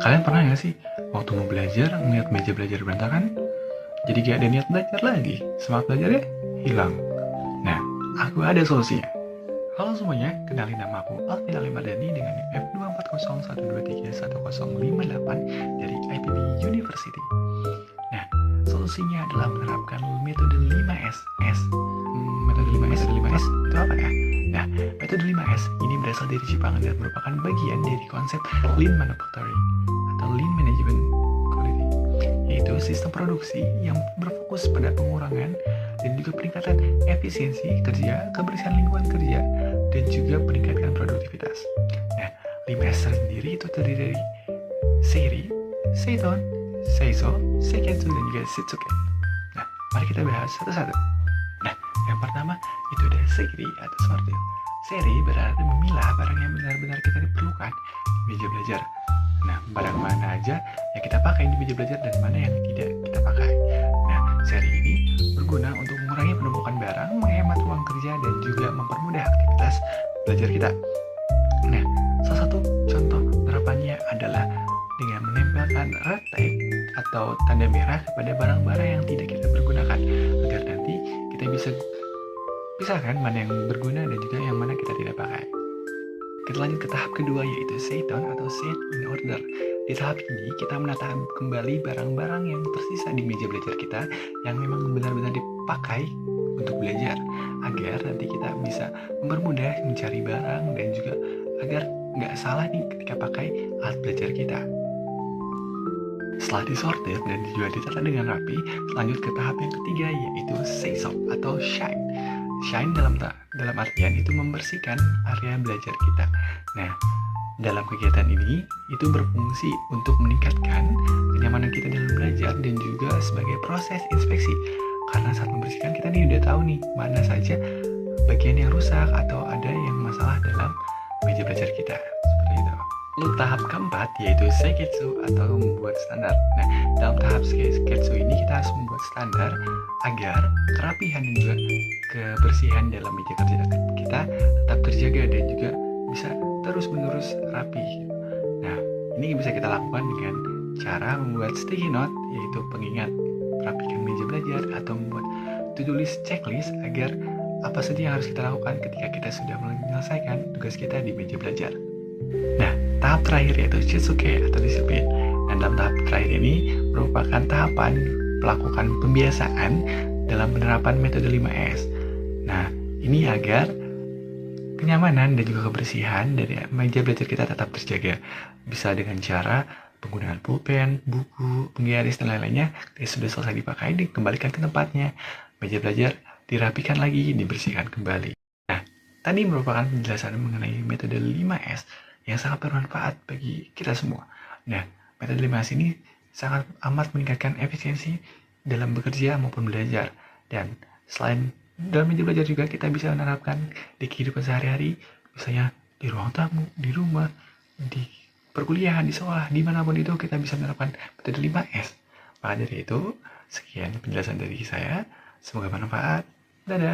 Kalian pernah gak sih waktu mau belajar ngeliat meja belajar berantakan? Jadi gak ada niat belajar lagi, semangat belajarnya hilang. Nah, aku ada solusinya. Halo semuanya, kenalin nama aku Alvin Ali Mardani dengan NIM F24012311058 dari IPB University. Nah, solusinya adalah menerapkan metode 5S. Metode 5S itu apa ya? Nah, metode 5S ini berasal dari Jepang dan merupakan bagian dari konsep Lean Manufacturing atau Lean Management Quality, yaitu sistem produksi yang berfokus pada pengurangan dan juga peningkatan efisiensi kerja, kebersihan lingkungan kerja, dan juga peningkatan produktivitas. Nah, 5S sendiri itu terdiri dari Seiri, Seiton, Seiso, Seiketsu, dan juga Shitsuke. Nah, mari kita bahas satu-satu. Nah, yang pertama itu ada Seiri atau sortir. Seiri berarti memilah barang yang benar-benar kita perlukan di meja belajar. Nah, barang mana aja yang kita pakai di meja belajar dan mana yang tidak kita pakai. Nah, seri ini berguna untuk mengurangi penumpukan barang, menghemat ruang kerja, dan juga mempermudah aktivitas belajar kita. Nah, salah satu contoh penerapannya adalah dengan menempelkan red tag atau tanda merah kepada barang-barang yang tidak kita pergunakan, agar nanti kita bisa pisahkan mana yang berguna dan juga yang mana kita tidak pakai. Kita lanjut ke tahap kedua, yaitu Seiton atau Set in Order. Di tahap ini kita menata kembali barang-barang yang tersisa di meja belajar kita yang memang benar-benar dipakai untuk belajar, agar nanti kita bisa mempermudah mencari barang dan juga agar nggak salah nih ketika pakai alat belajar kita. Setelah disortir dan juga ditata dengan rapi, lanjut ke tahap yang ketiga, yaitu Seiso atau Shine. Shine dalam artian itu membersihkan area belajar kita. Nah, dalam kegiatan ini itu berfungsi untuk meningkatkan kenyamanan kita dalam belajar dan juga sebagai proses inspeksi. Karena saat membersihkan kita nih udah tahu nih mana saja bagian yang rusak atau ada yang masalah dalam meja belajar kita. Seperti itu. Lalu tahap keempat yaitu Seiketsu atau membuat standar. Nah, dalam tahap Seiketsu ini kita harus membuat standar agar kerapihan dan juga kebersihan dalam meja kerja kita tetap terjaga dan juga bisa terus-menerus rapi. Nah, ini bisa kita lakukan dengan cara membuat sticky note, yaitu pengingat merapikan meja belajar, atau membuat to-do list checklist agar apa saja yang harus kita lakukan ketika kita sudah menyelesaikan tugas kita di meja belajar. Nah, tahap terakhir yaitu Shitsuke atau disiplin. Dan dalam tahap terakhir ini merupakan tahapan melakukan pembiasaan dalam penerapan metode 5S. Nah, ini agar kenyamanan dan juga kebersihan dari meja belajar kita tetap terjaga. Bisa dengan cara penggunaan pulpen, buku, penggaris, dan lain-lainnya yang sudah selesai dipakai dikembalikan ke tempatnya. Meja belajar dirapikan lagi, dibersihkan kembali. Nah, tadi merupakan penjelasan mengenai metode 5S yang sangat bermanfaat bagi kita semua. Nah, metode 5S ini sangat amat meningkatkan efisiensi dalam bekerja maupun belajar. Dan selain dalam meja belajar juga kita bisa menerapkan di kehidupan sehari-hari, misalnya di ruang tamu, di rumah, di perkuliahan, di sekolah, dimanapun itu kita bisa menerapkan metode 5S. Maka dari itu, sekian penjelasan dari saya. Semoga bermanfaat. Dadah.